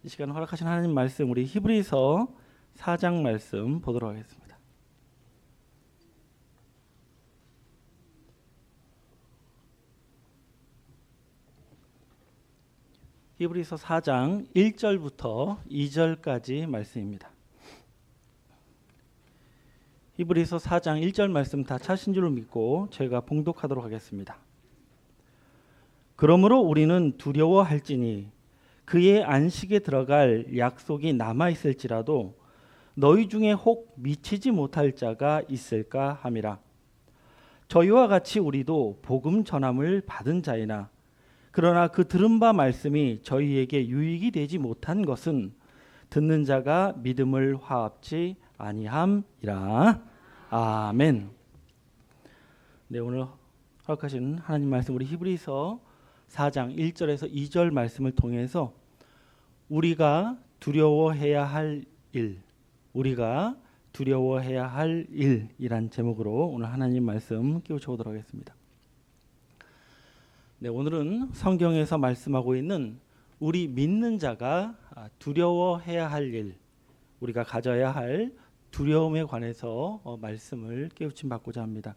이 시간 허락하신 하나님 말씀, 우리 히브리서 4장 말씀 보도록 하겠습니다. 히브리서 4장 1절부터 2절까지 말씀입니다. 히브리서 4장 1절 말씀 다 찾으신 줄로 믿고 제가 봉독하도록 하겠습니다. 그러므로 우리는 두려워할지니 그의 안식에 들어갈 약속이 남아있을지라도 너희 중에 혹 미치지 못할 자가 있을까 함이라. 저희와 같이 우리도 복음 전함을 받은 자이나 그러나 그 들은 바 말씀이 저희에게 유익이 되지 못한 것은 듣는 자가 믿음을 화합지 아니함이라. 아멘. 네, 오늘 허락하신 하나님 말씀, 우리 히브리서 4장 1절에서 2절 말씀을 통해서 우리가 두려워해야 할 일, 우리가 두려워해야 할 일이란 제목으로 오늘 하나님 말씀 끼워쳐 보도록 하겠습니다. 네, 오늘은 성경에서 말씀하고 있는 우리 믿는 자가 두려워해야 할 일, 우리가 가져야 할 두려움에 관해서 말씀을 깨우침 받고자 합니다.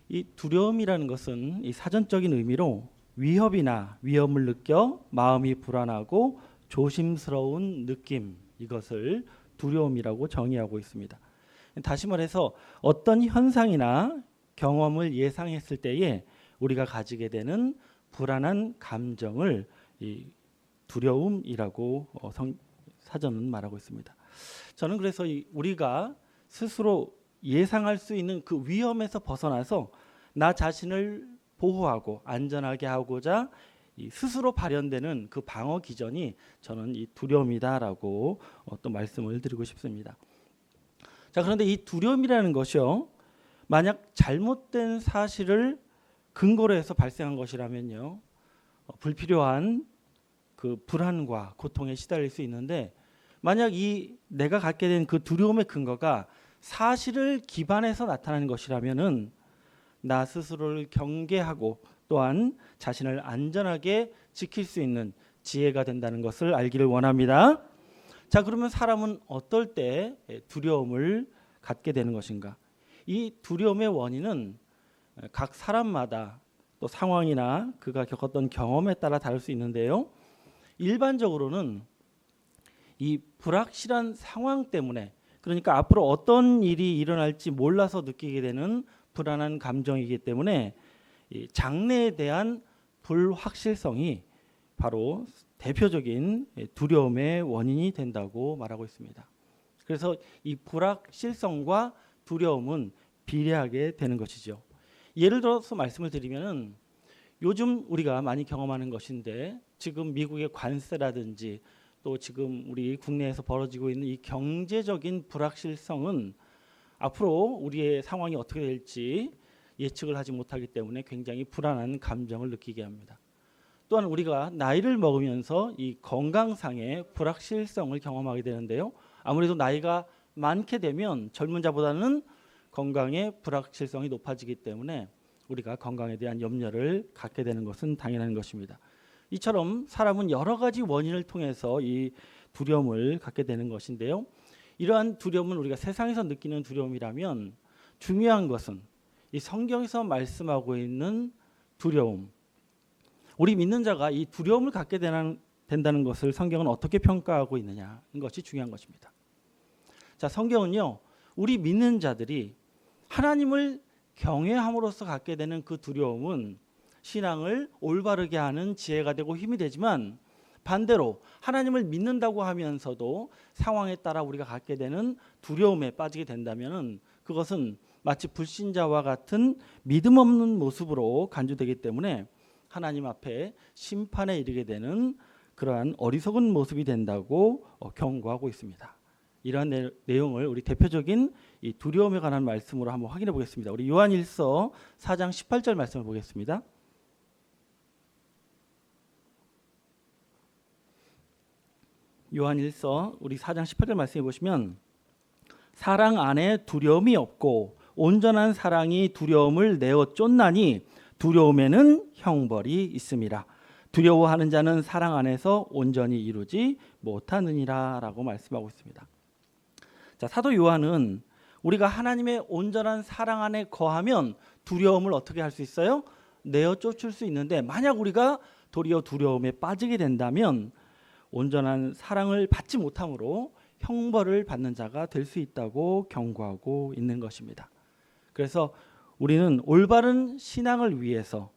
이 두려움이라는 것은 이 사전적인 의미로 위협이나 위험을 느껴 마음이 불안하고 조심스러운 느낌, 이것을 두려움이라고 정의하고 있습니다. 다시 말해서 어떤 현상이나 경험을 예상했을 때에 우리가 가지게 되는 불안한 감정을 이 두려움이라고 사전은 말하고 있습니다. 저는 그래서 우리가 스스로 예상할 수 있는 그 위험에서 벗어나서 나 자신을 보호하고 안전하게 하고자 스스로 발현되는 그 방어 기전이 저는 이 두려움이다라고 또 말씀을 드리고 싶습니다. 자, 그런데 이 두려움이라는 것이요, 만약 잘못된 사실을 근거로 해서 발생한 것이라면요, 불필요한 그 불안과 고통에 시달릴 수 있는데, 만약 내가 갖게 된 그 두려움의 근거가 사실을 기반해서 나타나는 것이라면은 나 스스로를 경계하고 또한 자신을 안전하게 지킬 수 있는 지혜가 된다는 것을 알기를 원합니다. 자, 그러면 사람은 어떨 때 두려움을 갖게 되는 것인가? 이 두려움의 원인은 각 사람마다 또 상황이나 그가 겪었던 경험에 따라 다를 수 있는데요, 일반적으로는 이 불확실한 상황 때문에, 그러니까 앞으로 어떤 일이 일어날지 몰라서 느끼게 되는 불안한 감정이기 때문에 이 장래에 대한 불확실성이 바로 대표적인 두려움의 원인이 된다고 말하고 있습니다. 그래서 이 불확실성과 두려움은 비례하게 되는 것이죠. 예를 들어서 말씀을 드리면은 요즘 우리가 많이 경험하는 것인데, 지금 미국의 관세라든지 또 지금 우리 국내에서 벌어지고 있는 이 경제적인 불확실성은 앞으로 우리의 상황이 어떻게 될지 예측을 하지 못하기 때문에 굉장히 불안한 감정을 느끼게 합니다. 또한 우리가 나이를 먹으면서 이 건강상의 불확실성을 경험하게 되는데요, 아무래도 나이가 많게 되면 젊은 자보다는 건강의 불확실성이 높아지기 때문에 우리가 건강에 대한 염려를 갖게 되는 것은 당연한 것입니다. 이처럼 사람은 여러 가지 원인을 통해서 이 두려움을 갖게 되는 것인데요, 이러한 두려움은 우리가 세상에서 느끼는 두려움이라면 중요한 것은 이 성경에서 말씀하고 있는 두려움, 우리 믿는 자가 이 두려움을 갖게 된다는 것을 성경은 어떻게 평가하고 있느냐는 것이 중요한 것입니다. 자, 성경은요, 우리 믿는 자들이 하나님을 경외함으로써 갖게 되는 그 두려움은 신앙을 올바르게 하는 지혜가 되고 힘이 되지만, 반대로 하나님을 믿는다고 하면서도 상황에 따라 우리가 갖게 되는 두려움에 빠지게 된다면 그것은 마치 불신자와 같은 믿음 없는 모습으로 간주되기 때문에 하나님 앞에 심판에 이르게 되는 그러한 어리석은 모습이 된다고 경고하고 있습니다. 이러한 내용을 우리 대표적인 이 두려움에 관한 말씀으로 한번 확인해 보겠습니다. 우리 요한일서 4장 18절 말씀을 보겠습니다. 요한일서 우리 4장 18절 말씀해 보시면, 사랑 안에 두려움이 없고 온전한 사랑이 두려움을 내어 쫓나니 두려움에는 형벌이 있음이라. 두려워하는 자는 사랑 안에서 온전히 이루지 못하느니라 라고 말씀하고 있습니다. 자, 사도 요한은 우리가 하나님의 온전한 사랑 안에 거하면 두려움을 어떻게 할 수 있어요? 내어 쫓을 수 있는데, 만약 우리가 도리어 두려움에 빠지게 된다면 온전한 사랑을 받지 못함으로 형벌을 받는 자가 될 수 있다고 경고하고 있는 것입니다. 그래서 우리는 올바른 신앙을 위해서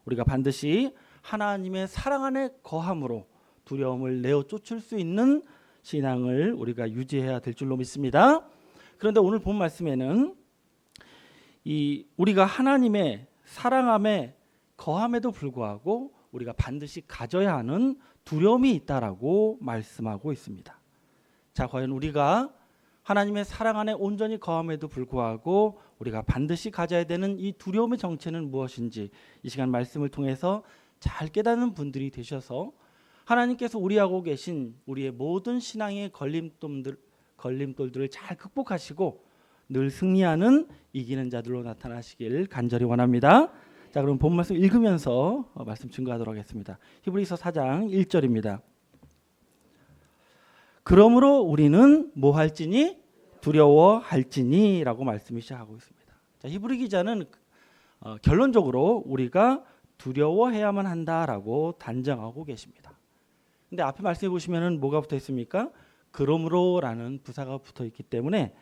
우리가 반드시 하나님의 사랑 안에 거함으로 두려움을 내어 쫓을 수 있는 신앙을 우리가 유지해야 될 줄로 믿습니다. 그런데 오늘 본 말씀에는 우리가 하나님의 사랑함에 거함에도 불구하고 우리가 반드시 가져야 하는 두려움이 있다라고 말씀하고 있습니다. 자, 과연 우리가 하나님의 사랑 안에 온전히 거함에도 불구하고 우리가 반드시 가져야 되는 이 두려움의 정체는 무엇인지 이 시간 말씀을 통해서 잘 깨닫는 분들이 되셔서 하나님께서 우리하고 계신 우리의 모든 신앙의 걸림돌들을 잘 극복하시고 늘 승리하는 이기는 자들로 나타나시길 간절히 원합니다. 자, 그럼 본 말씀 읽으면서 말씀 증거하도록 하겠습니다. 히브리서 4장 1절입니다. 그러므로 우리는 뭐 할지니 두려워할지니 라고 말씀이 시작하고 있습니다. 자, 히브리 기자는 결론적으로 우리가 두려워해야만 한다라고 단정하고 계십니다. 근데 앞에 말씀해 보시면은 뭐가 붙어 있습니까? 그러므로라는 부사가 붙어 있기 때문에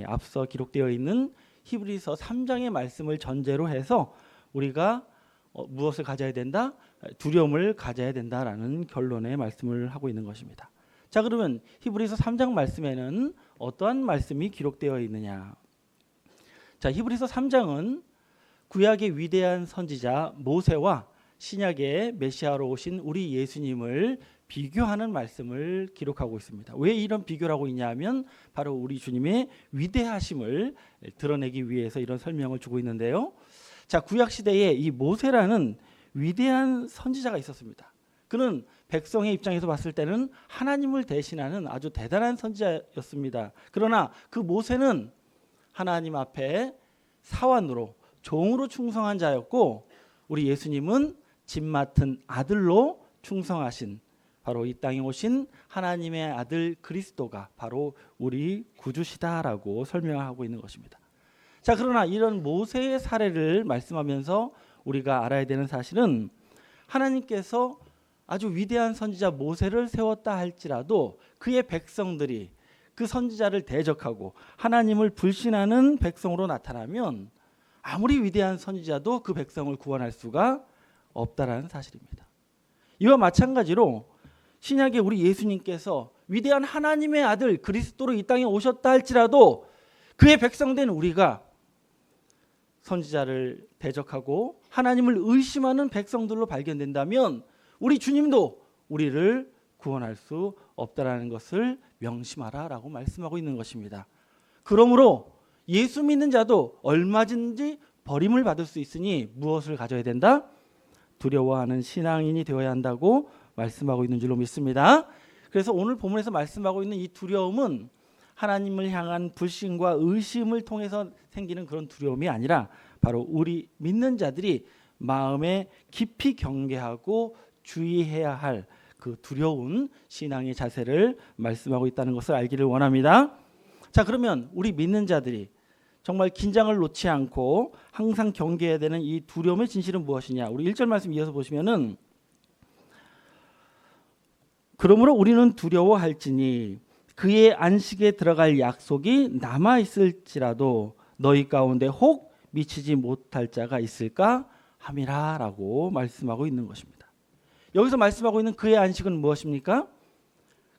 앞서 기록되어 있는 히브리서 3장의 말씀을 전제로 해서 우리가 무엇을 가져야 된다? 두려움을 가져야 된다라는 결론의 말씀을 하고 있는 것입니다. 자, 그러면 히브리서 3장 말씀에는 어떠한 말씀이 기록되어 있느냐? 자, 히브리서 3장은 구약의 위대한 선지자 모세와 신약의 메시아로 오신 우리 예수님을 비교하는 말씀을 기록하고 있습니다. 왜 이런 비교를 하고 있냐면 바로 우리 주님의 위대하심을 드러내기 위해서 이런 설명을 주고 있는데요. 자, 구약 시대에 이 모세라는 위대한 선지자가 있었습니다. 그는 백성의 입장에서 봤을 때는 하나님을 대신하는 아주 대단한 선지자였습니다. 그러나 그 모세는 하나님 앞에 사환으로 종으로 충성한 자였고, 우리 예수님은 집 맡은 아들로 충성하신 바로 이 땅에 오신 하나님의 아들 그리스도가 바로 우리 구주시다라고 설명하고 있는 것입니다. 자, 그러나 이런 모세의 사례를 말씀하면서 우리가 알아야 되는 사실은 하나님께서 아주 위대한 선지자 모세를 세웠다 할지라도 그의 백성들이 그 선지자를 대적하고 하나님을 불신하는 백성으로 나타나면 아무리 위대한 선지자도 그 백성을 구원할 수가 없다라는 사실입니다. 이와 마찬가지로 신약의 우리 예수님께서 위대한 하나님의 아들 그리스도로 이 땅에 오셨다 할지라도 그의 백성된 우리가 선지자를 대적하고 하나님을 의심하는 백성들로 발견된다면 우리 주님도 우리를 구원할 수 없다라는 것을 명심하라라고 말씀하고 있는 것입니다. 그러므로 예수 믿는 자도 얼마든지 버림을 받을 수 있으니 무엇을 가져야 된다? 두려워하는 신앙인이 되어야 한다고 말씀하고 있는 줄로 믿습니다. 그래서 오늘 본문에서 말씀하고 있는 이 두려움은 하나님을 향한 불신과 의심을 통해서 생기는 그런 두려움이 아니라 바로 우리 믿는 자들이 마음에 깊이 경계하고 주의해야 할 그 두려운 신앙의 자세를 말씀하고 있다는 것을 알기를 원합니다. 자, 그러면 우리 믿는 자들이 정말 긴장을 놓지 않고 항상 경계해야 되는 이 두려움의 진실은 무엇이냐? 우리 1절 말씀 이어서 보시면은 그러므로 우리는 두려워할지니 그의 안식에 들어갈 약속이 남아 있을지라도 너희 가운데 혹 미치지 못할 자가 있을까 함이라라고 말씀하고 있는 것입니다. 여기서 말씀하고 있는 그의 안식은 무엇입니까?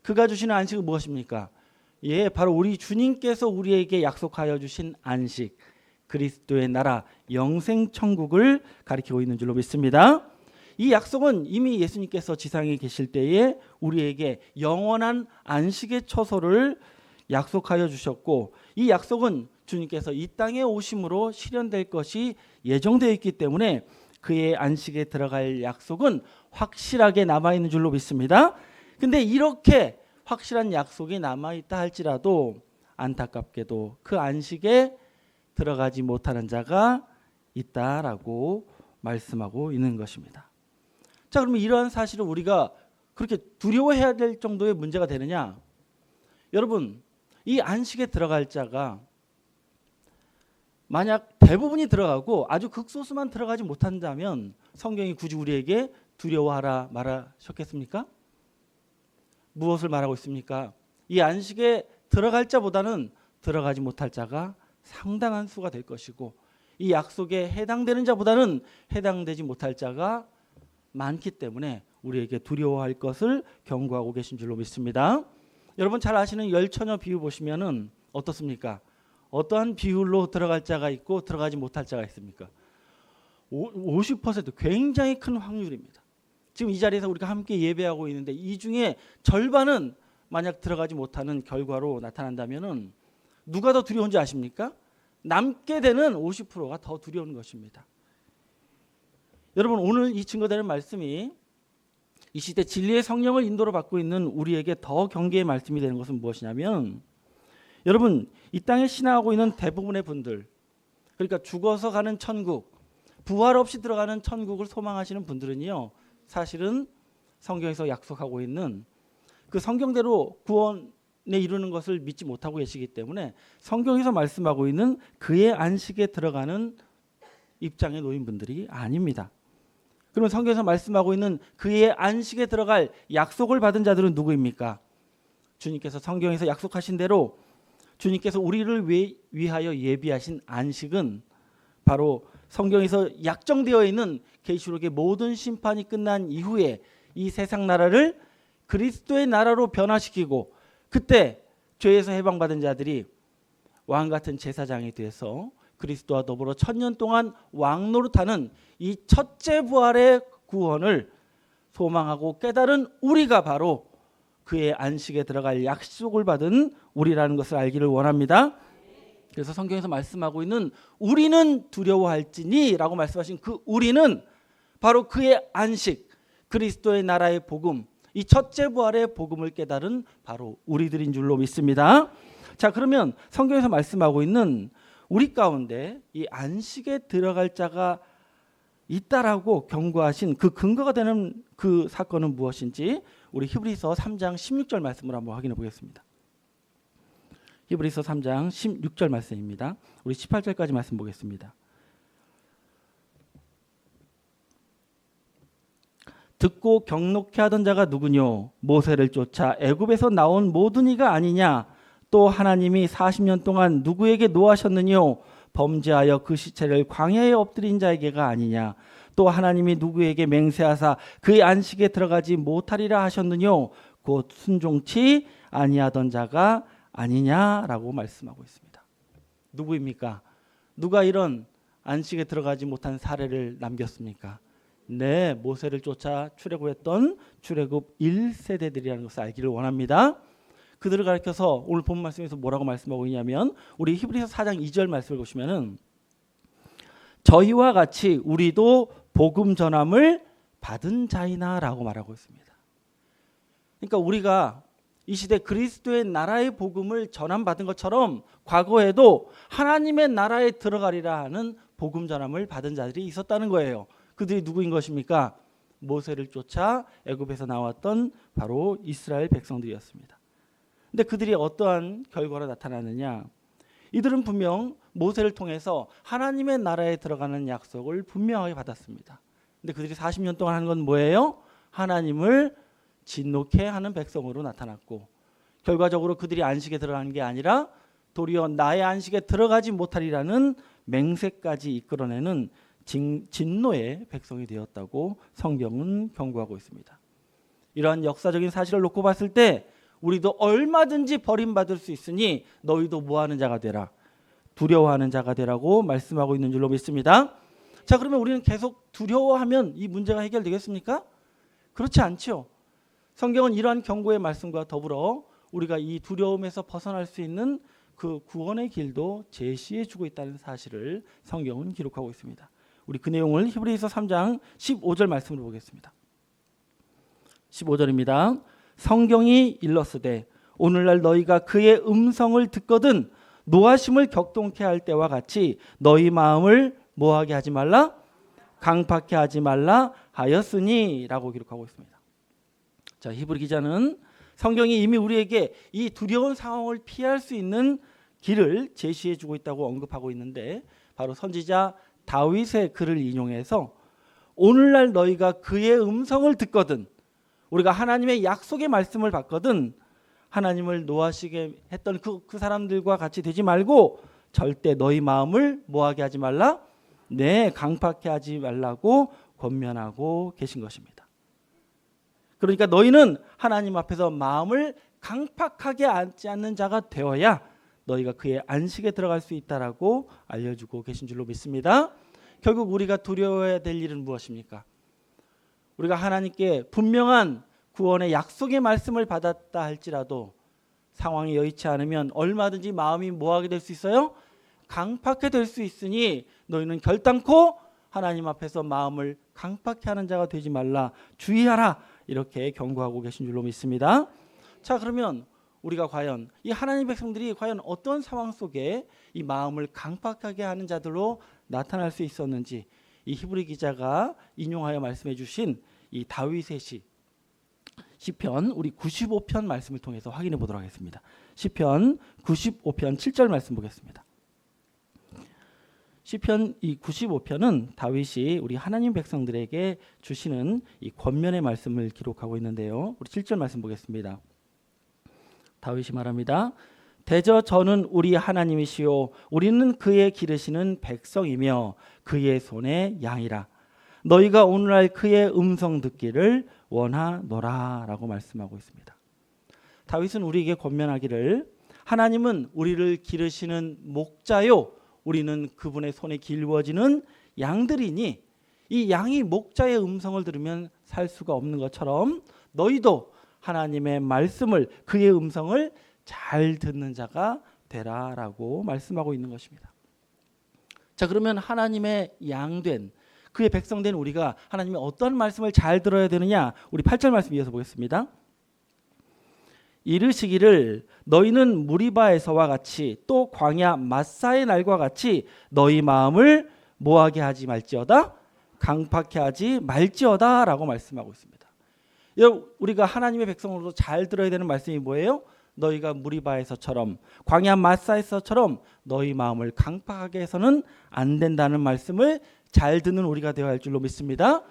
그가 주시는 안식은 무엇입니까? 예, 바로 우리 주님께서 우리에게 약속하여 주신 안식, 그리스도의 나라, 영생 천국을 가리키고 있는 줄로 믿습니다. 이 약속은 이미 예수님께서 지상에 계실 때에 우리에게 영원한 안식의 처소를 약속하여 주셨고, 이 약속은 주님께서 이 땅에 오심으로 실현될 것이 예정되어 있기 때문에 그의 안식에 들어갈 약속은 확실하게 남아있는 줄로 믿습니다. 근데 이렇게 확실한 약속이 남아있다 할지라도 안타깝게도 그 안식에 들어가지 못하는 자가 있다라고 말씀하고 있는 것입니다. 자, 그러면 이러한 사실을 우리가 그렇게 두려워해야 될 정도의 문제가 되느냐? 여러분, 이 안식에 들어갈 자가 만약 대부분이 들어가고 아주 극소수만 들어가지 못한다면 성경이 굳이 우리에게 두려워하라 말하셨겠습니까? 무엇을 말하고 있습니까? 이 안식에 들어갈 자보다는 들어가지 못할 자가 상당한 수가 될 것이고, 이 약속에 해당되는 자보다는 해당되지 못할 자가 많기 때문에 우리에게 두려워할 것을 경고하고 계신 줄로 믿습니다. 여러분 잘 아시는 열처녀 비유 보시면은 어떻습니까? 어떠한 비율로 들어갈 자가 있고 들어가지 못할 자가 있습니까? 50% 굉장히 큰 확률입니다. 지금 이 자리에서 우리가 함께 예배하고 있는데 이 중에 절반은 만약 들어가지 못하는 결과로 나타난다면은 누가 더 두려운지 아십니까? 남게 되는 50%가 더 두려운 것입니다. 여러분 오늘 이 증거되는 말씀이 이 시대 진리의 성령을 인도로 받고 있는 우리에게 더 경계의 말씀이 되는 것은 무엇이냐면, 여러분 이 땅에 신앙하고 있는 대부분의 분들, 그러니까 죽어서 가는 천국, 부활 없이 들어가는 천국을 소망하시는 분들은요, 사실은 성경에서 약속하고 있는 그 성경대로 구원에 이루는 것을 믿지 못하고 계시기 때문에 성경에서 말씀하고 있는 그의 안식에 들어가는 입장에 놓인 분들이 아닙니다. 그러면 성경에서 말씀하고 있는 그의 안식에 들어갈 약속을 받은 자들은 누구입니까? 주님께서 성경에서 약속하신 대로 주님께서 우리를 위하여 예비하신 안식은 바로 성경에서 약정되어 있는 계시록의 모든 심판이 끝난 이후에 이 세상 나라를 그리스도의 나라로 변화시키고, 그때 죄에서 해방받은 자들이 왕 같은 제사장이 돼서 그리스도와 더불어 1000년 동안 왕노릇하는 이 첫째 부활의 구원을 소망하고 깨달은 우리가 바로 그의 안식에 들어갈 약속을 받은 우리라는 것을 알기를 원합니다. 그래서 성경에서 말씀하고 있는 우리는 두려워할지니 라고 말씀하신 그 우리는 바로 그의 안식, 그리스도의 나라의 복음, 이 첫째 부활의 복음을 깨달은 바로 우리들인 줄로 믿습니다. 자, 그러면 성경에서 말씀하고 있는 우리 가운데 이 안식에 들어갈 자가 있다라고 경고하신 그 근거가 되는 그 사건은 무엇인지 우리 히브리서 3장 16절 말씀을 한번 확인해 보겠습니다. 히브리서 3장 16절 말씀입니다. 우리 18절까지 말씀 보겠습니다. 듣고 경록케 하던 자가 누구뇨? 모세를 쫓아 애굽에서 나온 모든 이가 아니냐? 또 하나님이 40년 동안 누구에게 노하셨느뇨? 범죄하여 그 시체를 광야에 엎드린 자에게가 아니냐? 또 하나님이 누구에게 맹세하사 그의 안식에 들어가지 못하리라 하셨느뇨? 곧 순종치 아니하던 자가 아니냐라고 말씀하고 있습니다. 누구입니까? 누가 이런 안식에 들어가지 못한 사례를 남겼습니까? 네, 모세를 쫓아 출애굽했던 출애굽 1세대들이라는 것을 알기를 원합니다. 그들을 가리켜서 오늘 본 말씀에서 뭐라고 말씀하고 있냐면, 우리 히브리서 4장 2절 말씀을 보시면은 저희와 같이 우리도 복음 전함을 받은 자이나라고 말하고 있습니다. 그러니까 우리가 이 시대 그리스도의 나라의 복음을 전함받은 것처럼 과거에도 하나님의 나라에 들어가리라 하는 복음 전함을 받은 자들이 있었다는 거예요. 그들이 누구인 것입니까? 모세를 쫓아 애굽에서 나왔던 바로 이스라엘 백성들이었습니다. 근데 그들이 어떠한 결과로 나타나느냐? 이들은 분명 모세를 통해서 하나님의 나라에 들어가는 약속을 분명하게 받았습니다. 근데 그들이 40년 동안 한 건 뭐예요? 하나님을 진노케 하는 백성으로 나타났고, 결과적으로 그들이 안식에 들어가는 게 아니라 도리어 나의 안식에 들어가지 못하리라는 맹세까지 이끌어내는 진노의 백성이 되었다고 성경은 경고하고 있습니다. 이러한 역사적인 사실을 놓고 봤을 때 우리도 얼마든지 버림받을 수 있으니 너희도 뭐하는 자가 되라, 두려워하는 자가 되라고 말씀하고 있는 줄로 믿습니다. 자, 그러면 우리는 계속 두려워하면 이 문제가 해결되겠습니까? 그렇지 않죠. 성경은 이러한 경고의 말씀과 더불어 우리가 이 두려움에서 벗어날 수 있는 그 구원의 길도 제시해 주고 있다는 사실을 성경은 기록하고 있습니다. 우리 그 내용을 히브리서 3장 15절 말씀으로 보겠습니다. 15절입니다. 성경이 일렀으되 오늘날 너희가 그의 음성을 듣거든 노하심을 격동케 할 때와 같이 너희 마음을 뭐하게 하지 말라? 강팍케 하지 말라. 하였으니라고 기록하고 있습니다. 자, 히브리 기자는 성경이 이미 우리에게 이 두려운 상황을 피할 수 있는 길을 제시해 주고 있다고 언급하고 있는데, 바로 선지자 다윗의 글을 인용해서 오늘날 너희가 그의 음성을 듣거든, 우리가 하나님의 약속의 말씀을 받거든 하나님을 노하시게 했던 그 사람들과 같이 되지 말고 절대 너희 마음을 뭐하게 하지 말라? 네, 강팍해 하지 말라고 권면하고 계신 것입니다. 그러니까 너희는 하나님 앞에서 마음을 강팍하게 앉지 않는 자가 되어야 너희가 그의 안식에 들어갈 수 있다라고 알려주고 계신 줄로 믿습니다. 결국 우리가 두려워해야 될 일은 무엇입니까? 우리가 하나님께 분명한 구원의 약속의 말씀을 받았다 할지라도 상황이 여의치 않으면 얼마든지 마음이 뭐하게 될 수 있어요? 강팍해 될 수 있으니 너희는 결단코 하나님 앞에서 마음을 강팍해 하는 자가 되지 말라, 주의하라, 이렇게 경고하고 계신 줄로 믿습니다. 자, 그러면 우리가 과연 이 하나님 백성들이 과연 어떤 상황 속에 이 마음을 강팍하게 하는 자들로 나타날 수 있었는지, 이 히브리 기자가 인용하여 말씀해 주신 이 다윗의 시편 우리 95편 말씀을 통해서 확인해 보도록 하겠습니다. 시편 95편 7절 말씀 보겠습니다. 시편 이 95편은 다윗이 우리 하나님 백성들에게 주시는 이 권면의 말씀을 기록하고 있는데요. 우리 7절 말씀 보겠습니다. 다윗이 말합니다. 대저 저는 우리 하나님이시요 우리는 그의 기르시는 백성이며 그의 손의 양이라. 너희가 오늘날 그의 음성 듣기를 원하노라 라고 말씀하고 있습니다. 다윗은 우리에게 권면하기를 하나님은 우리를 기르시는 목자요 우리는 그분의 손에 길워지는 양들이니 이 양이 목자의 음성을 들으면 살 수가 없는 것처럼 너희도 하나님의 말씀을, 그의 음성을 잘 듣는 자가 되라라고 말씀하고 있는 것입니다. 자, 그러면 하나님의 양된 그의 백성된 우리가 하나님의 어떤 말씀을 잘 들어야 되느냐? 우리 8절 말씀 이어서 보겠습니다. 이르시기를 너희는 무리바에서와 같이 또 광야 마사의 날과 같이 너희 마음을 뭐하게 하지 말지어다? 강팍해 하지 말지어다 라고 말씀하고 있습니다. 우리가 하나님의 백성으로서 잘 들어야 되는 말씀이 뭐예요? 너희가 무리바에서처럼 광야 마사에서처럼 너희 마음을 강팍하게 해서는 안 된다는 말씀을 잘 듣는 우리가 되어야 할 줄로 믿습니다.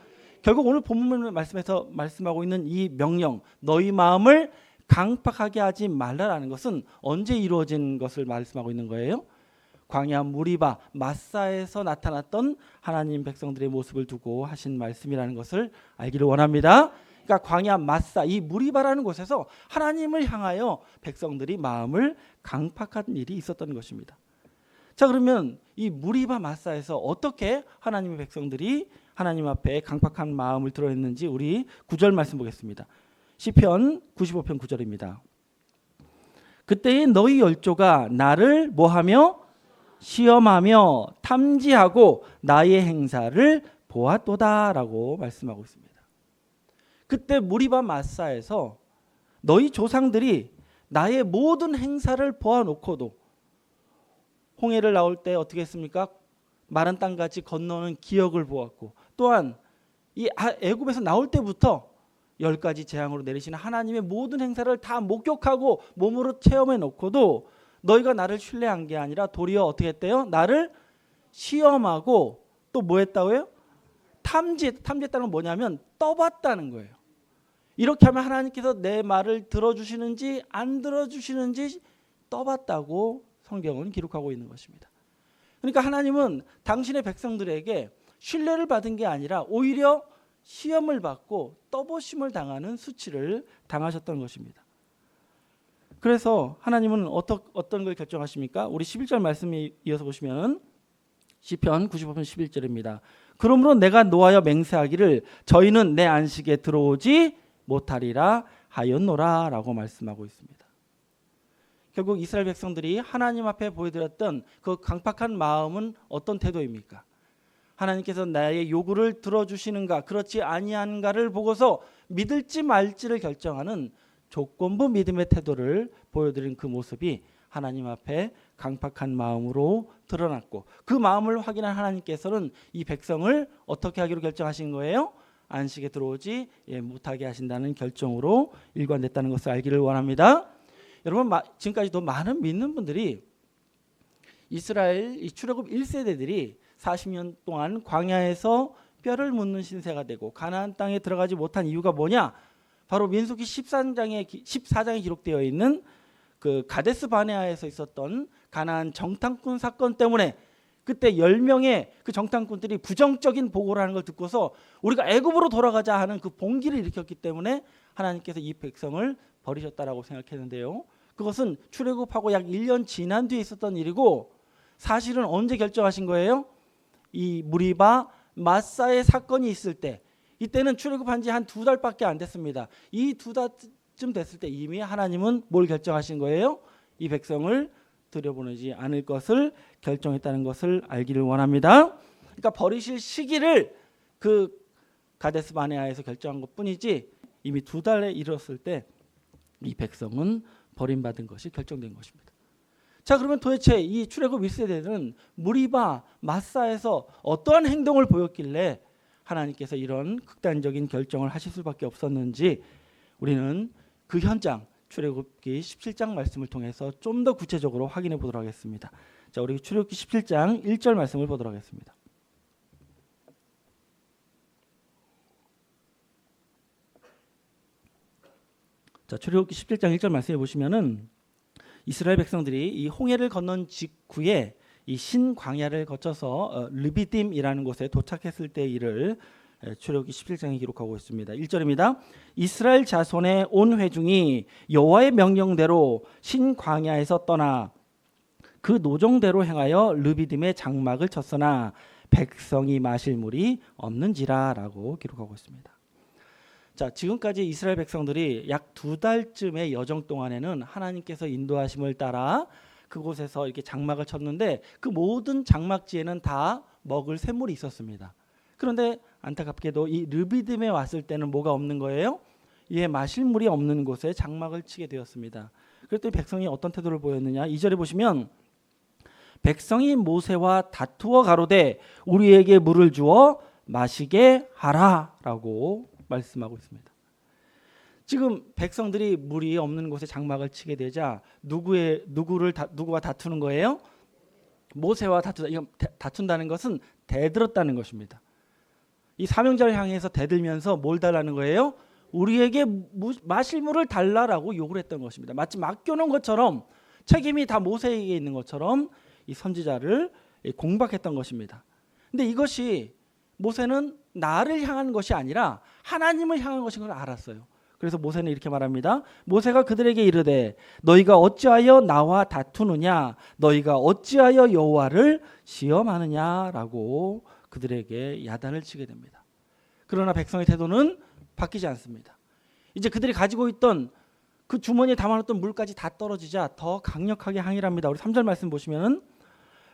결국 오늘 본문 말씀에서 말씀하고 있는 이 명령, 너희 마음을 강팍하게 하지 말라라는 것은 언제 이루어진 것을 말씀하고 있는 거예요? 광야 무리바 마사에서 나타났던 하나님 백성들의 모습을 두고 하신 말씀이라는 것을 알기를 원합니다. 그러니까 광야 마사 이 무리바라는 곳에서 하나님을 향하여 백성들이 마음을 강팍한 일이 있었던 것입니다. 자, 그러면 이 무리바 마사에서 어떻게 하나님의 백성들이 하나님 앞에 강팍한 마음을 들어했는지 우리 9절 말씀 보겠습니다. 시편 95편 9절입니다. 그때에 너희 열조가 나를 뭐하며 시험하며 탐지하고 나의 행사를 보았도다라고 말씀하고 있습니다. 그때 무리바 마사에서 너희 조상들이 나의 모든 행사를 보아놓고도 홍해를 나올 때 어떻게 했습니까? 마른 땅같이 건너는 기억을 보았고, 또한 이 애굽에서 나올 때부터 10가지 재앙으로 내리시는 하나님의 모든 행사를 다 목격하고 몸으로 체험해 놓고도 너희가 나를 신뢰한 게 아니라 도리어 어떻게 했대요? 나를 시험하고 또 뭐 했다고요? 탐지했다는 건 뭐냐면 떠봤다는 거예요. 이렇게 하면 하나님께서 내 말을 들어주시는지 안 들어주시는지 떠봤다고 성경은 기록하고 있는 것입니다. 그러니까 하나님은 당신의 백성들에게 신뢰를 받은 게 아니라 오히려 시험을 받고 떠보심을 당하는 수치를 당하셨던 것입니다. 그래서 하나님은 어떤 걸 결정하십니까? 우리 11절 말씀이 이어서 보시면 시편 95편 11절입니다. 그러므로 내가 노하여 맹세하기를 저희는 내 안식에 들어오지 못하리라 하였노라 라고 말씀하고 있습니다. 결국 이스라엘 백성들이 하나님 앞에 보여드렸던 그 강팍한 마음은 어떤 태도입니까? 하나님께서 나의 요구를 들어주시는가 그렇지 아니한가를 보고서 믿을지 말지를 결정하는 조건부 믿음의 태도를 보여드린 그 모습이 하나님 앞에 강팍한 마음으로 드러났고, 그 마음을 확인한 하나님께서는 이 백성을 어떻게 하기로 결정하신 거예요? 안식에 들어오지 못하게 하신다는 결정으로 일관됐다는 것을 알기를 원합니다. 여러분, 지금까지도 많은 믿는 분들이 이스라엘 이 출애굽 1세대들이 40년 동안 광야에서 뼈를 묻는 신세가 되고 가나안 땅에 들어가지 못한 이유가 뭐냐? 바로 민수기 14장에 기록되어 있는 그 가데스 바네아에서 있었던 가나안 정탐꾼 사건 때문에 그때 10명의 그 정탐꾼들이 부정적인 보고를 하는 걸 듣고서 우리가 애굽으로 돌아가자 하는 그 봉기를 일으켰기 때문에 하나님께서 이 백성을 버리셨다라고 생각했는데요. 그것은 출애굽하고 약 1년 지난 뒤에 있었던 일이고 사실은 언제 결정하신 거예요? 이 무리바 마사의 사건이 있을 때, 이때는 출애굽한 지 한 2달밖에 안 됐습니다. 이 2달쯤 됐을 때 이미 하나님은 뭘 결정하신 거예요? 이 백성을 들여보내지 않을 것을 결정했다는 것을 알기를 원합니다. 그러니까 버리실 시기를 그 가데스 바네아에서 결정한 것뿐이지 이미 2달에 이르렀을 때 이 백성은 버림받은 것이 결정된 것입니다. 자, 그러면 도대체 이 출애굽 1세대는 무리바 마사에서 어떠한 행동을 보였길래 하나님께서 이런 극단적인 결정을 하실 수밖에 없었는지 우리는 그 현장 출애굽기 17장 말씀을 통해서 좀 더 구체적으로 확인해 보도록 하겠습니다. 자, 우리 출애굽기 17장 1절 말씀을 보도록 하겠습니다. 자, 출애굽기 17장 1절 말씀해 보시면은 이스라엘 백성들이 이 홍해를 건넌 직후에 이 신광야를 거쳐서 르비딤이라는 곳에 도착했을 때 일을 출애굽기 17장에 기록하고 있습니다. 1절입니다. 이스라엘 자손의 온 회중이 여호와의 명령대로 신광야에서 떠나 그 노정대로 행하여 르비딤의 장막을 쳤으나 백성이 마실 물이 없는지라라고 기록하고 있습니다. 자, 지금까지 이스라엘 백성들이 약 2달쯤의 여정 동안에는 하나님께서 인도하심을 따라 그곳에서 이렇게 장막을 쳤는데 그 모든 장막지에는 다 먹을 샘물이 있었습니다. 그런데 안타깝게도 이 르비딤에 왔을 때는 뭐가 없는 거예요? 이에 마실 물이 없는 곳에 장막을 치게 되었습니다. 그랬더니 백성이 어떤 태도를 보였느냐? 2절에 보시면 백성이 모세와 다투어 가로되 우리에게 물을 주어 마시게 하라라고 말씀하고 있습니다. 지금 백성들이 물이 없는 곳에 장막을 치게 되자 누구와 다투는 거예요? 모세와 다투다. 이건 다툰다는 것은 대들었다는 것입니다. 이 사명자를 향해서 대들면서 뭘 달라는 거예요? 우리에게 마실 물을 달라라고 요구를 했던 것입니다. 마치 맡겨놓은 것처럼 책임이 다 모세에게 있는 것처럼 이 선지자를 공박했던 것입니다. 근데 이것이 모세는 나를 향한 것이 아니라 하나님을 향한 것인 걸 알았어요. 그래서 모세는 이렇게 말합니다. 모세가 그들에게 이르되 너희가 어찌하여 나와 다투느냐? 너희가 어찌하여 여호와를 시험하느냐라고 그들에게 야단을 치게 됩니다. 그러나 백성의 태도는 바뀌지 않습니다. 이제 그들이 가지고 있던 그 주머니에 담아놨던 물까지 다 떨어지자 더 강력하게 항의를 합니다. 우리 3절 말씀 보시면은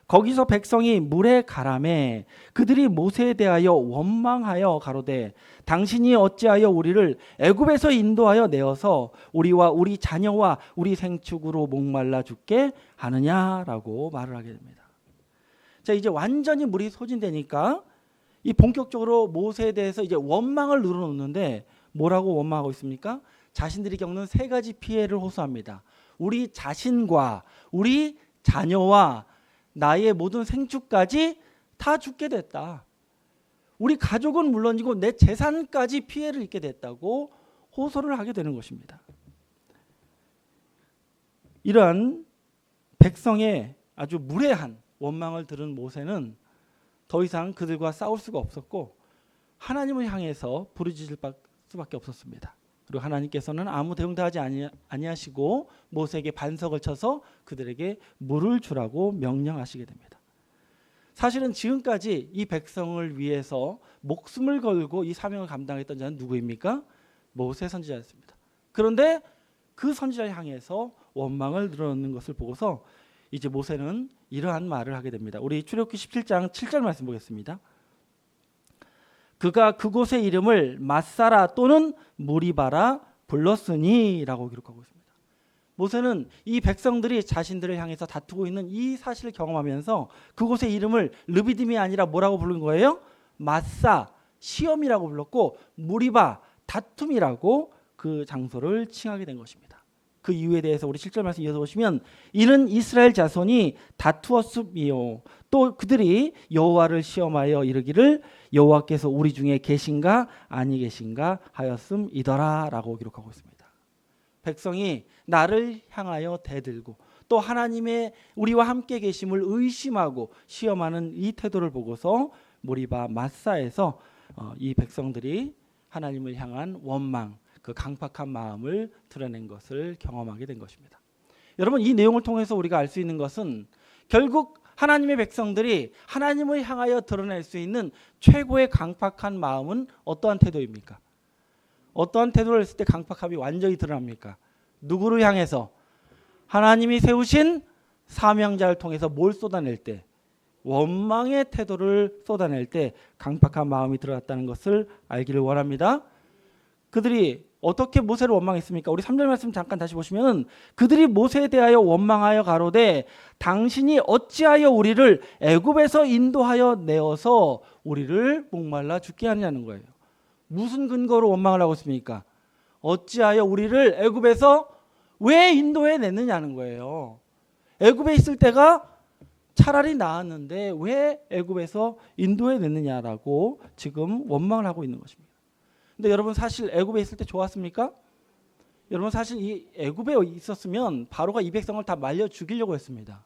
거기서 백성이 물에 가라매 그들이 모세에 대하여 원망하여 가로되 당신이 어찌하여 우리를 애굽에서 인도하여 내어서 우리와 우리 자녀와 우리 생축으로 목말라 죽게 하느냐라고 말을 하게 됩니다. 자, 이제 완전히 물이 소진되니까 이 본격적으로 모세에 대해서 이제 원망을 늘어놓는데 뭐라고 원망하고 있습니까? 자신들이 겪는 3가지 피해를 호소합니다. 우리 자신과 우리 자녀와 나의 모든 생축까지 다 죽게 됐다. 우리 가족은 물론이고 내 재산까지 피해를 입게 됐다고 호소를 하게 되는 것입니다. 이러한 백성의 아주 무례한 원망을 들은 모세는 더 이상 그들과 싸울 수가 없었고 하나님을 향해서 부르짖을 수밖에 없었습니다. 그리고 하나님께서는 아무 대응도 하지 아니하시고 모세에게 반석을 쳐서 그들에게 물을 주라고 명령하시게 됩니다. 사실은 지금까지 이 백성을 위해서 목숨을 걸고 이 사명을 감당했던 자는 누구입니까? 모세 선지자였습니다. 그런데 그 선지자를 향해서 원망을 늘어놓는 것을 보고서 이제 모세는 이러한 말을 하게 됩니다. 우리 출애굽기 17장 7절 말씀 보겠습니다. 그가 그곳의 이름을 마사라 또는 무리바라 불렀으니라고 기록하고 있습니다. 모세는 이 백성들이 자신들을 향해서 다투고 있는 이 사실을 경험하면서 그곳의 이름을 르비딤이 아니라 뭐라고 부른 거예요? 마사, 시험이라고 불렀고 무리바 다툼이라고 그 장소를 칭하게 된 것입니다. 그 이유에 대해서 우리 7절 말씀 이어서 보시면 이는 이스라엘 자손이 다투었음이요 또 그들이 여호와를 시험하여 이르기를 여호와께서 우리 중에 계신가 아니 계신가 하였음이더라 라고 기록하고 있습니다. 백성이 나를 향하여 대들고 또 하나님의 우리와 함께 계심을 의심하고 시험하는 이 태도를 보고서 모리바 마사에서 이 백성들이 하나님을 향한 원망, 그 강팍한 마음을 드러낸 것을 경험하게 된 것입니다. 여러분, 이 내용을 통해서 우리가 알 수 있는 것은 결국 하나님의 백성들이 하나님을 향하여 드러낼 수 있는 최고의 강팍한 마음은 어떠한 태도입니까? 어떠한 태도를 했을 때 강팍함이 완전히 드러납니까? 누구를 향해서? 하나님이 세우신 사명자를 통해서 뭘 쏟아낼 때? 원망의 태도를 쏟아낼 때 강팍한 마음이 드러났다는 것을 알기를 원합니다. 그들이 어떻게 모세를 원망했습니까? 우리 3절 말씀 잠깐 다시 보시면 그들이 모세에 대하여 원망하여 가로되 당신이 어찌하여 우리를 애굽에서 인도하여 내어서 우리를 목말라 죽게 하느냐는 거예요. 무슨 근거로 원망을 하고 있습니까? 어찌하여 우리를 애굽에서 왜 인도해 냈느냐는 거예요. 애굽에 있을 때가 차라리 나았는데 왜 애굽에서 인도해 냈느냐라고 지금 원망을 하고 있는 것입니다. 근데 여러분 사실 애굽에 있을 때 좋았습니까? 여러분 사실 이 애굽에 있었으면 바로가 이 백성을 다 말려 죽이려고 했습니다.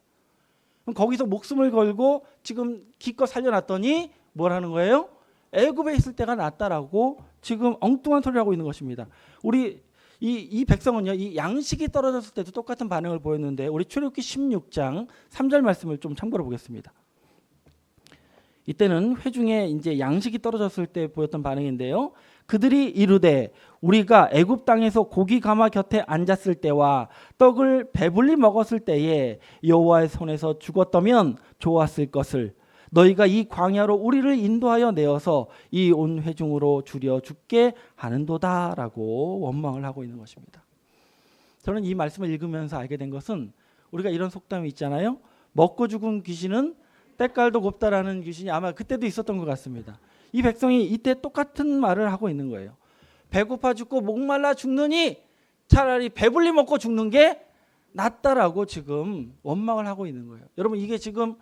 그럼 거기서 목숨을 걸고 지금 기껏 살려놨더니 뭘 하는 거예요? 애굽에 있을 때가 낫다라고 지금 엉뚱한 소리를 하고 있는 것입니다. 우리 이 백성은요, 이 양식이 떨어졌을 때도 똑같은 반응을 보였는데 우리 출애굽기 16장 3절 말씀을 좀 참고로 보겠습니다. 이때는 회중에 이제 양식이 떨어졌을 때 보였던 반응인데요. 그들이 이르되 우리가 애굽 땅에서 고기 가마 곁에 앉았을 때와 떡을 배불리 먹었을 때에 여호와의 손에서 죽었다면 좋았을 것을 너희가 이 광야로 우리를 인도하여 내어서 이 온 회중으로 줄여 죽게 하는도다라고 원망을 하고 있는 것입니다. 저는 이 말씀을 읽으면서 알게 된 것은 우리가 이런 속담이 있잖아요. 먹고 죽은 귀신은 때깔도 곱다라는 귀신이 아마 그때도 있었던 것 같습니다. 이 백성이 이때 똑같은 말을 하고 있는 거예요. 배고파 죽고 목말라 죽느니 차라리 배불리 먹고 죽는 게 낫다라고 지금 원망을 하고 있는 거예요. 여러분 이게 지금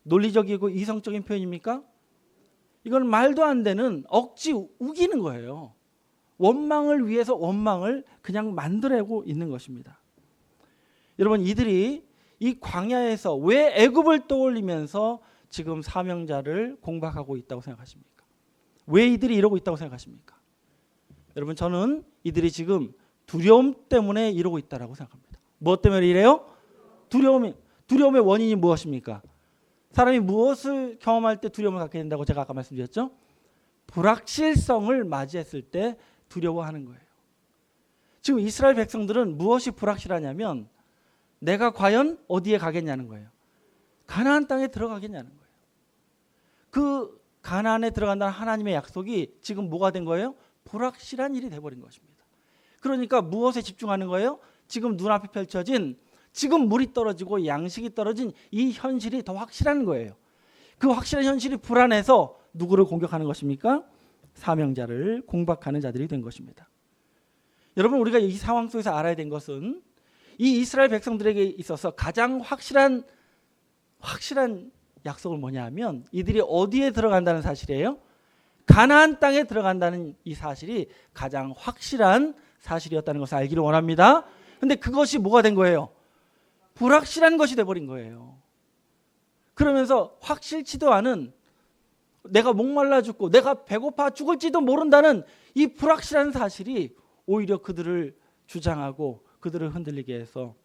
논리적이고 이성적인 표현입니까? 이건 말도 안 되는 억지 우기는 거예요. 원망을 위해서 원망을 그냥 만들어내고 있는 것입니다. 여러분 이들이 이 광야에서 왜 애굽을 떠올리면서 지금 사명자를 공박하고 있다고 생각하십니까? 왜 이들이 이러고 있다고 생각하십니까? 여러분 저는 이들이 지금 두려움 때문에 이러고 있다고 생각합니다. 무엇 때문에 이래요? 두려움의 원인이 무엇입니까? 사람이 무엇을 경험할 때 두려움을 갖게 된다고 제가 아까 말씀드렸죠? 불확실성을 맞이했을 때 두려워하는 거예요. 지금 이스라엘 백성들은 무엇이 불확실하냐면 내가 과연 어디에 가겠냐는 거예요. 가나안 땅에 들어가겠냐는 거예요. 그 가나안에 들어간다는 하나님의 약속이 지금 뭐가 된 거예요? 불확실한 일이 돼버린 것입니다. 그러니까 무엇에 집중하는 거예요? 지금 눈앞에 펼쳐진 지금 물이 떨어지고 양식이 떨어진 이 현실이 더 확실한 거예요. 그 확실한 현실이 불안해서 누구를 공격하는 것입니까? 사명자를 공박하는 자들이 된 것입니다. 여러분 우리가 이 상황 속에서 알아야 된 것은 이 이스라엘 백성들에게 있어서 가장 확실한 약속은 뭐냐 하면 이들이 어디에 들어간다는 사실이에요? 가나안 땅에 들어간다는 이 사실이 가장 확실한 사실이었다는 것을 알기를 원합니다. 근데 그것이 뭐가 된 거예요? 불확실한 것이 돼버린 거예요. 그러면서 확실치도 않은 내가 목말라 죽고 내가 배고파 죽을지도 모른다는 이 불확실한 사실이 오히려 그들을 주장하고 그들을 흔들리게 해서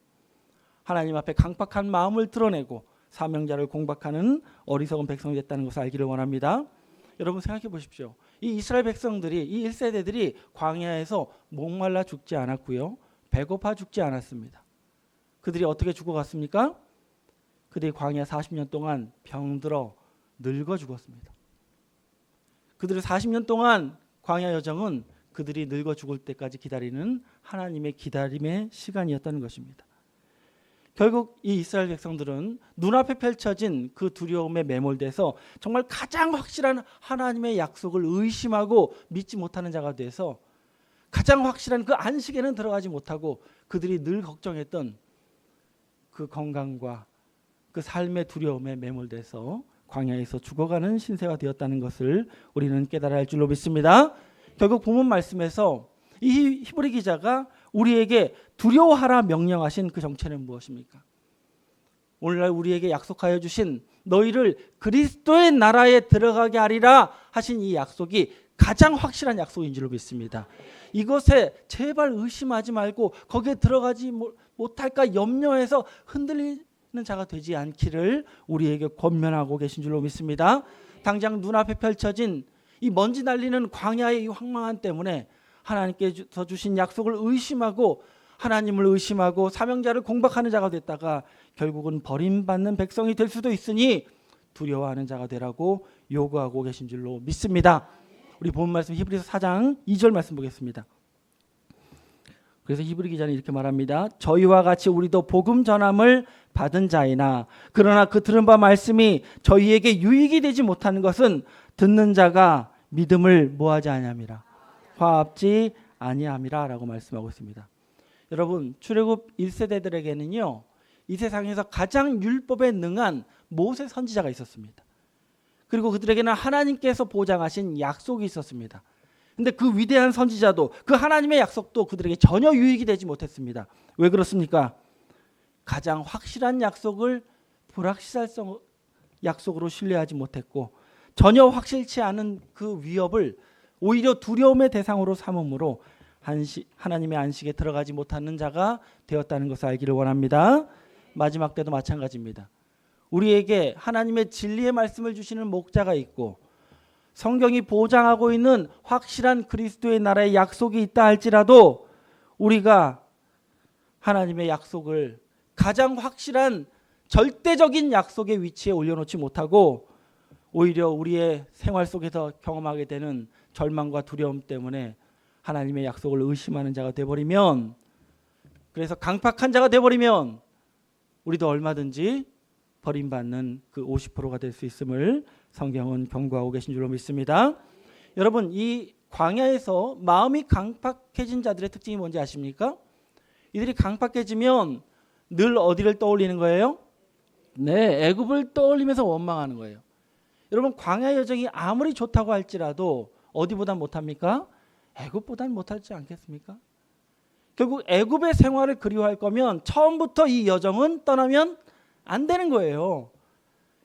하나님 앞에 강팍한 마음을 드러내고 사명자를 공박하는 어리석은 백성이 됐다는 것을 알기를 원합니다. 여러분 생각해 보십시오. 이 이스라엘 백성들이 이 1세대들이 광야에서 목말라 죽지 않았고요. 배고파 죽지 않았습니다. 그들이 어떻게 죽어갔습니까? 그들이 광야 40년 동안 병들어 늙어 죽었습니다. 그들의 40년 동안 광야 여정은 그들이 늙어 죽을 때까지 기다리는 하나님의 기다림의 시간이었다는 것입니다. 결국 이 이스라엘 백성들은 눈앞에 펼쳐진 그 두려움에 매몰돼서 정말 가장 확실한 하나님의 약속을 의심하고 믿지 못하는 자가 돼서 가장 확실한 그 안식에는 들어가지 못하고 그들이 늘 걱정했던 그 건강과 그 삶의 두려움에 매몰돼서 광야에서 죽어가는 신세가 되었다는 것을 우리는 깨달아야 할 줄로 믿습니다. 결국 본문 말씀에서 이 히브리 기자가 우리에게 두려워하라 명령하신 그 정체는 무엇입니까? 오늘날 우리에게 약속하여 주신 너희를 그리스도의 나라에 들어가게 하리라 하신 이 약속이 가장 확실한 약속인 줄로 믿습니다. 이것에 제발 의심하지 말고 거기에 들어가지 못할까 염려해서 흔들리는 자가 되지 않기를 우리에게 권면하고 계신 줄로 믿습니다. 당장 눈앞에 펼쳐진 이 먼지 날리는 광야의 이 황망함 때문에 하나님께서 주신 약속을 의심하고 하나님을 의심하고 사명자를 공박하는 자가 됐다가 결국은 버림받는 백성이 될 수도 있으니 두려워하는 자가 되라고 요구하고 계신 줄로 믿습니다. 우리 본 말씀 히브리서 4장 2절 말씀 보겠습니다. 그래서 히브리 기자는 이렇게 말합니다. 저희와 같이 우리도 복음 전함을 받은 자이나 그러나 그 들은 바 말씀이 저희에게 유익이 되지 못하는 것은 듣는 자가 믿음을 뭐하지 아니함이라 화합지 아니함이라 라고 말씀하고 있습니다. 여러분 출애굽 1세대들에게는요 이 세상에서 가장 율법에 능한 모세 선지자가 있었습니다. 그리고 그들에게는 하나님께서 보장하신 약속이 있었습니다. 근데 그 위대한 선지자도 그 하나님의 약속도 그들에게 전혀 유익이 되지 못했습니다. 왜 그렇습니까? 가장 확실한 약속을 불확실한 약속으로 신뢰하지 못했고 전혀 확실치 않은 그 위협을 오히려 두려움의 대상으로 삼음으로 하나님의 안식에 들어가지 못하는 자가 되었다는 것을 알기를 원합니다. 마지막 때도 마찬가지입니다. 우리에게 하나님의 진리의 말씀을 주시는 목자가 있고 성경이 보장하고 있는 확실한 그리스도의 나라의 약속이 있다 할지라도 우리가 하나님의 약속을 가장 확실한 절대적인 약속의 위치에 올려놓지 못하고 오히려 우리의 생활 속에서 경험하게 되는 절망과 두려움 때문에 하나님의 약속을 의심하는 자가 되어버리면 그래서 강팍한 자가 되어버리면 우리도 얼마든지 버림받는 그 50%가 될 수 있음을 성경은 경고하고 계신 줄로 믿습니다. 여러분 이 광야에서 마음이 강팍해진 자들의 특징이 뭔지 아십니까? 이들이 강팍해지면 늘 어디를 떠올리는 거예요? 네, 애굽을 떠올리면서 원망하는 거예요. 여러분 광야 여정이 아무리 좋다고 할지라도 어디보단 못합니까? 애굽보단 못하지 않겠습니까? 결국 애굽의 생활을 그리워할 거면 처음부터 이 여정은 떠나면 안 되는 거예요.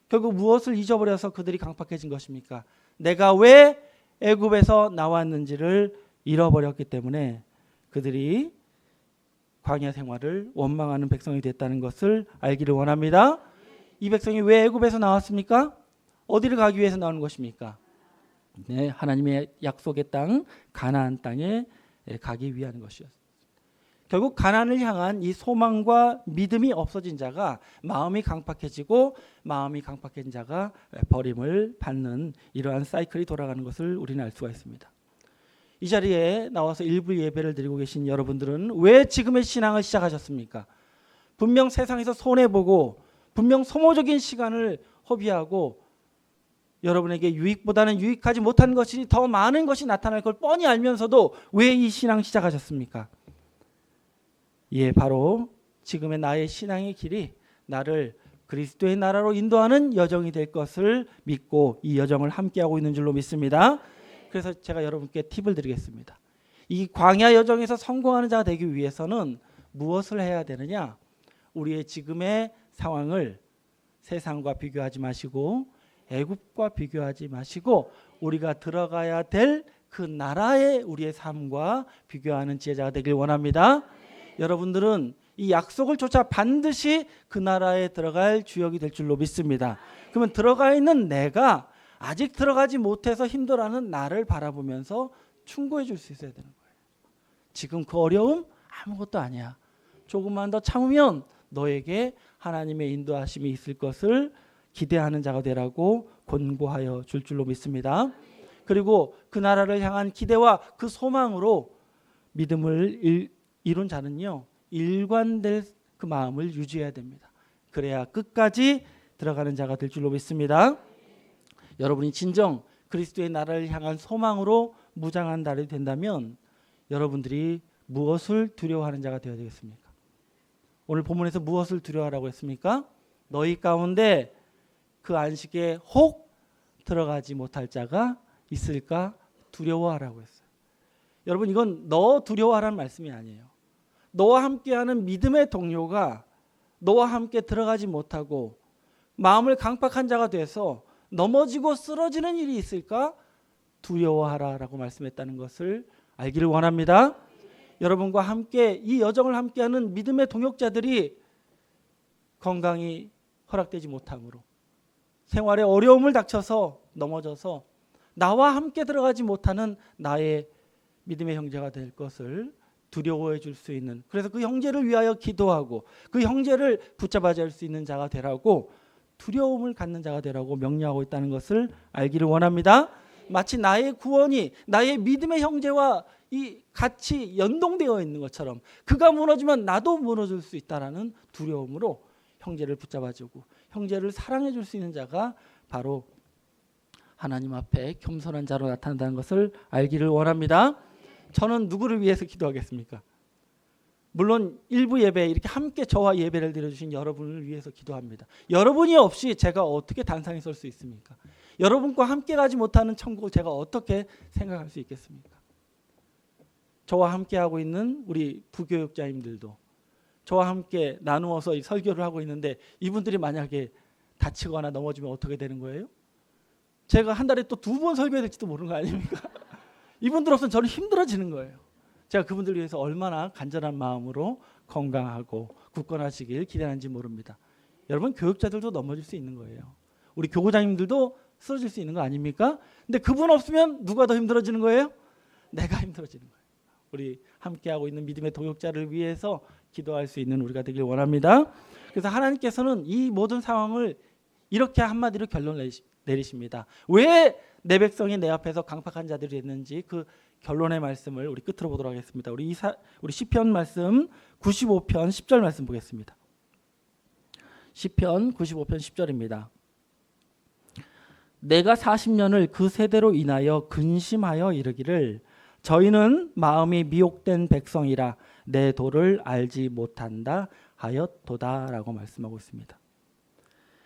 결국 무엇을 잊어버려서 그들이 강팍해진 것입니까? 내가 왜 애굽에서 나왔는지를 잃어버렸기 때문에 그들이 광야 생활을 원망하는 백성이 됐다는 것을 알기를 원합니다. 이 백성이 왜 애굽에서 나왔습니까? 어디를 가기 위해서 나오는 것입니까? 네, 하나님의 약속의 땅 가나안 땅에 가기 위한 것이었습니다. 결국 가나안을 향한 이 소망과 믿음이 없어진 자가 마음이 강팍해지고 마음이 강팍해진 자가 버림을 받는 이러한 사이클이 돌아가는 것을 우리는 알 수가 있습니다. 이 자리에 나와서 일부 예배를 드리고 계신 여러분들은 왜 지금의 신앙을 시작하셨습니까? 분명 세상에서 손해보고 분명 소모적인 시간을 허비하고 여러분에게 유익보다는 유익하지 못한 것이 더 많은 것이 나타날 걸 뻔히 알면서도 왜 이 신앙 시작하셨습니까? 예, 바로 지금의 나의 신앙의 길이 나를 그리스도의 나라로 인도하는 여정이 될 것을 믿고 이 여정을 함께하고 있는 줄로 믿습니다. 그래서 제가 여러분께 팁을 드리겠습니다. 이 광야 여정에서 성공하는 자가 되기 위해서는 무엇을 해야 되느냐? 우리의 지금의 상황을 세상과 비교하지 마시고 애굽과 비교하지 마시고 우리가 들어가야 될 그 나라의 우리의 삶과 비교하는 지혜자가 되길 원합니다. 여러분들은 이 약속을 쫓아 반드시 그 나라에 들어갈 주역이 될 줄로 믿습니다. 그러면 들어가 있는 내가 아직 들어가지 못해서 힘들어하는 나를 바라보면서 충고해 줄 수 있어야 되는 거예요. 지금 그 어려움 아무것도 아니야. 조금만 더 참으면 너에게 하나님의 인도하심이 있을 것을 기대하는 자가 되라고 권고하여 줄 줄로 믿습니다. 그리고 그 나라를 향한 기대와 그 소망으로 믿음을 이룬 자는요 일관될 그 마음을 유지해야 됩니다. 그래야 끝까지 들어가는 자가 될 줄로 믿습니다. 여러분이 진정 그리스도의 나라를 향한 소망으로 무장한 날이 된다면 여러분들이 무엇을 두려워하는 자가 되어야 되겠습니까? 오늘 본문에서 무엇을 두려워하라고 했습니까? 너희 가운데 그 안식에 혹 들어가지 못할 자가 있을까 두려워하라고 했어요. 여러분, 이건 너 두려워하라는 말씀이 아니에요. 너와 함께하는 믿음의 동료가 너와 함께 들어가지 못하고 마음을 강팍한 자가 돼서 넘어지고 쓰러지는 일이 있을까 두려워하라라고 말씀했다는 것을 알기를 원합니다. 여러분과 함께 이 여정을 함께하는 믿음의 동역자들이 건강이 허락되지 못함으로 생활에 어려움을 닥쳐서 넘어져서 나와 함께 들어가지 못하는 나의 믿음의 형제가 될 것을 두려워해 줄 수 있는, 그래서 그 형제를 위하여 기도하고 그 형제를 붙잡아 줄 수 있는 자가 되라고, 두려움을 갖는 자가 되라고 명령하고 있다는 것을 알기를 원합니다. 마치 나의 구원이 나의 믿음의 형제와 이 같이 연동되어 있는 것처럼 그가 무너지면 나도 무너질 수 있다라는 두려움으로 형제를 붙잡아주고 형제를 사랑해 줄 수 있는 자가 바로 하나님 앞에 겸손한 자로 나타난다는 것을 알기를 원합니다. 저는 누구를 위해서 기도하겠습니까? 물론 일부 예배 이렇게 함께 저와 예배를 드려주신 여러분을 위해서 기도합니다. 여러분이 없이 제가 어떻게 단상에 설 수 있습니까? 여러분과 함께 가지 못하는 천국을 제가 어떻게 생각할 수 있겠습니까? 저와 함께 하고 있는 우리 부교육자님들도 저와 함께 나누어서 설교를 하고 있는데 이분들이 만약에 다치거나 넘어지면 어떻게 되는 거예요? 제가 한 달에 또 2번 설교해야 될지도 모르는 거 아닙니까? 이분들 없으면 저는 힘들어지는 거예요. 제가 그분들을 위해서 얼마나 간절한 마음으로 건강하고 굳건하시길 기대하는지 모릅니다. 여러분, 교육자들도 넘어질 수 있는 거예요. 우리 교구장님들도 쓰러질 수 있는 거 아닙니까? 근데 그분 없으면 누가 더 힘들어지는 거예요? 내가 힘들어지는 거예요. 우리 함께하고 있는 믿음의 동역자를 위해서 기도할 수 있는 우리가 되길 원합니다. 그래서 하나님께서는 이 모든 상황을 이렇게 한마디로 결론 내리십니다. 왜 내 백성이 내 앞에서 강팍한 자들이 됐는지 그 결론의 말씀을 우리 끝으로 보도록 하겠습니다. 우리 시편 말씀 95편 10절 말씀 보겠습니다. 시편 95편 10절입니다. 내가 40년을 그 세대로 인하여 근심하여 이르기를 저희는 마음이 미혹된 백성이라 내 도를 알지 못한다 하였도다라고 말씀하고 있습니다.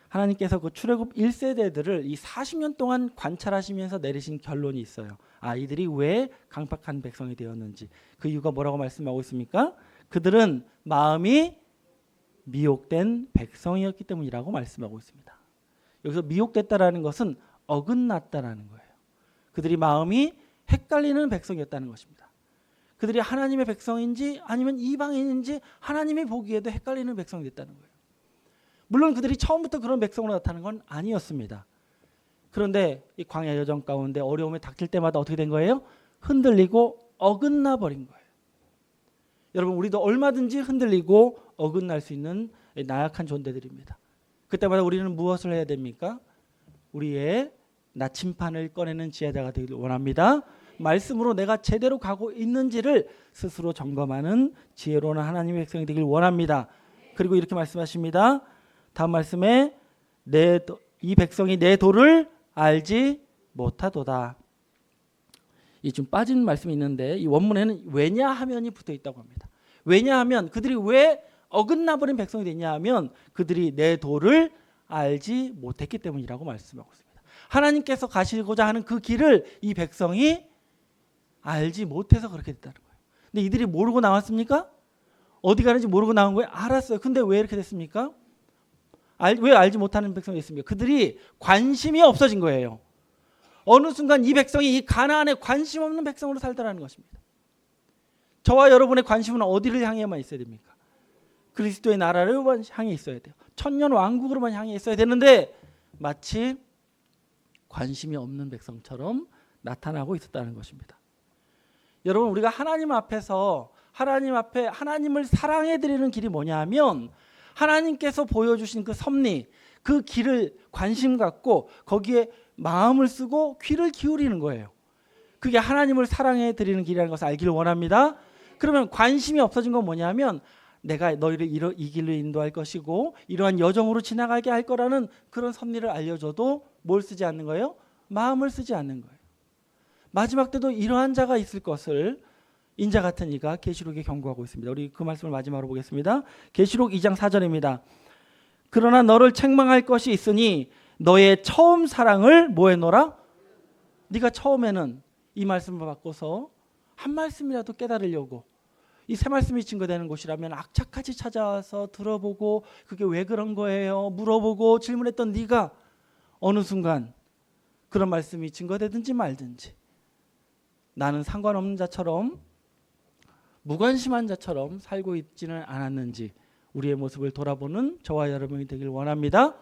하나님께서 그 출애굽 1세대들을 이 40년 동안 관찰하시면서 내리신 결론이 있어요. 이들이 왜 강팍한 백성이 되었는지. 그 이유가 뭐라고 말씀하고 있습니까? 그들은 마음이 미혹된 백성이었기 때문이라고 말씀하고 있습니다. 여기서 미혹됐다라는 것은 어긋났다라는 거예요. 그들이 마음이 헷갈리는 백성이었다는 것입니다. 그들이 하나님의 백성인지 아니면 이방인인지 하나님이 보기에도 헷갈리는 백성이 됐다는 거예요. 물론 그들이 처음부터 그런 백성으로 나타난 건 아니었습니다. 그런데 이 광야 여정 가운데 어려움이 닥칠 때마다 어떻게 된 거예요? 흔들리고 어긋나 버린 거예요. 여러분, 우리도 얼마든지 흔들리고 어긋날 수 있는 나약한 존재들입니다. 그때마다 우리는 무엇을 해야 됩니까? 우리의 나침판을 꺼내는 지혜자가 되길 원합니다. 말씀으로 내가 제대로 가고 있는지를 스스로 점검하는 지혜로운 하나님의 백성이 되길 원합니다. 그리고 이렇게 말씀하십니다. 다음 말씀에 이 백성이 내 도를 알지 못하도다. 이 좀 빠진 말씀이 있는데 이 원문에는 왜냐하면이 붙어 있다고 합니다. 왜냐하면 그들이 왜 어긋나버린 백성이 됐냐 하면 그들이 내 도를 알지 못했기 때문이라고 말씀하고 있습니다. 하나님께서 가시고자 하는 그 길을 이 백성이 알지 못해서 그렇게 됐다는 거예요. 근데 이들이 모르고 나왔습니까? 어디 가는지 모르고 나온 거예요? 알았어요. 근데 왜 이렇게 됐습니까? 왜 알지 못하는 백성이 됐습니까? 그들이 관심이 없어진 거예요. 어느 순간 이 백성이 이 가나안에 관심 없는 백성으로 살더라는 것입니다. 저와 여러분의 관심은 어디를 향해만 있어야 됩니까? 그리스도의 나라를만 향해 있어야 돼요. 천년 왕국으로만 향해 있어야 되는데 마치 관심이 없는 백성처럼 나타나고 있었다는 것입니다. 여러분, 우리가 하나님 앞에서 하나님 앞에 하나님을 사랑해 드리는 길이 뭐냐 하면 하나님께서 보여주신 그 섭리, 그 길을 관심 갖고 거기에 마음을 쓰고 귀를 기울이는 거예요. 그게 하나님을 사랑해 드리는 길이라는 것을 알기를 원합니다. 그러면 관심이 없어진 건 뭐냐면 내가 너희를 이 길로 인도할 것이고 이러한 여정으로 지나가게 할 거라는 그런 섭리를 알려줘도 뭘 쓰지 않는 거예요? 마음을 쓰지 않는 거예요. 마지막 때도 이러한 자가 있을 것을 인자 같은 이가 계시록에 경고하고 있습니다. 우리 그 말씀을 마지막으로 보겠습니다. 계시록 2장 4절입니다. 그러나 너를 책망할 것이 있으니 너의 처음 사랑을 뭐 해놓으라? 네가 처음에는 이 말씀을 바꿔서 한 말씀이라도 깨달으려고 이 새 말씀이 증거되는 곳이라면 악착같이 찾아와서 들어보고 그게 왜 그런 거예요? 물어보고 질문했던 네가 어느 순간 그런 말씀이 증거되든지 말든지 나는 상관없는 자처럼 무관심한 자처럼 살고 있지는 않았는지 우리의 모습을 돌아보는 저와 여러분이 되길 원합니다.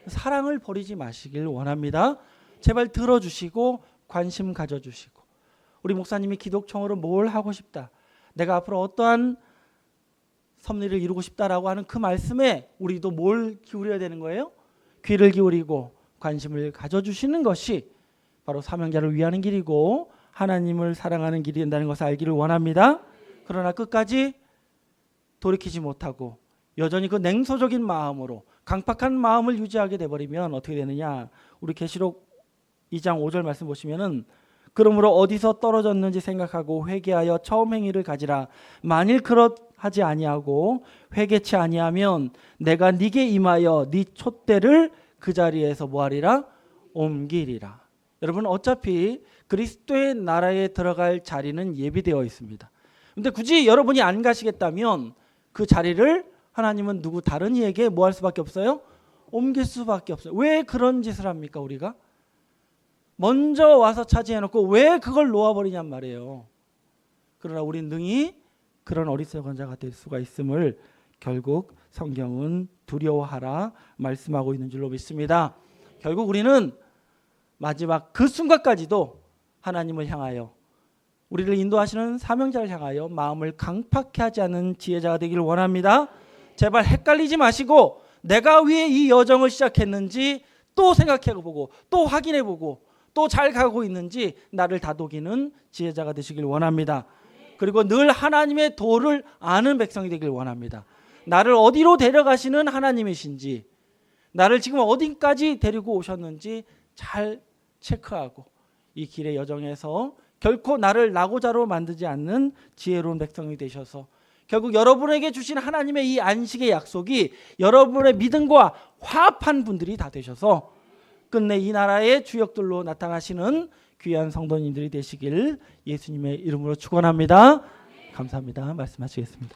사랑을 버리지 마시길 원합니다. 제발 들어주시고 관심 가져주시고 우리 목사님이 기독청으로 뭘 하고 싶다, 내가 앞으로 어떠한 섭리를 이루고 싶다라고 하는 그 말씀에 우리도 뭘 기울여야 되는 거예요? 귀를 기울이고 관심을 가져주시는 것이 바로 사명자를 위하는 길이고 하나님을 사랑하는 길이 된다는 것을 알기를 원합니다. 그러나 끝까지 돌이키지 못하고 여전히 그 냉소적인 마음으로 강팍한 마음을 유지하게 돼버리면 어떻게 되느냐? 우리 계시록 2장 5절 말씀 보시면은 그러므로 어디서 떨어졌는지 생각하고 회개하여 처음 행위를 가지라. 만일 그렇하지 아니하고 회개치 아니하면 내가 네게 임하여 네 촛대를 그 자리에서 뭐하리라? 옮기리라. 여러분 어차피 그리스도의 나라에 들어갈 자리는 예비되어 있습니다. 근데 굳이 여러분이 안 가시겠다면 그 자리를 하나님은 누구 다른 이에게 뭐 할 수밖에 없어요? 옮길 수밖에 없어요. 왜 그런 짓을 합니까? 우리가 먼저 와서 차지해놓고 왜 그걸 놓아버리냔 말이에요. 그러나 우린 능히 그런 어리석은 자가 될 수가 있음을 결국 성경은 두려워하라 말씀하고 있는 줄로 믿습니다. 결국 우리는 마지막 그 순간까지도 하나님을 향하여 우리를 인도하시는 사명자를 향하여 마음을 강팍해 하지 않는 지혜자가 되기를 원합니다. 제발 헷갈리지 마시고 내가 왜 이 여정을 시작했는지 또 생각해보고 또 확인해보고 또 잘 가고 있는지 나를 다독이는 지혜자가 되시길 원합니다. 그리고 늘 하나님의 도를 아는 백성이 되길 원합니다. 나를 어디로 데려가시는 하나님이신지 나를 지금 어디까지 데리고 오셨는지 잘 체크하고 이 길의 여정에서 결코 나를 낙오자로 만들지 않는 지혜로운 백성이 되셔서 결국 여러분에게 주신 하나님의 이 안식의 약속이 여러분의 믿음과 화합한 분들이 다 되셔서 끝내 이 나라의 주역들로 나타나시는 귀한 성도님들이 되시길 예수님의 이름으로 축원합니다. 감사합니다. 말씀하시겠습니다.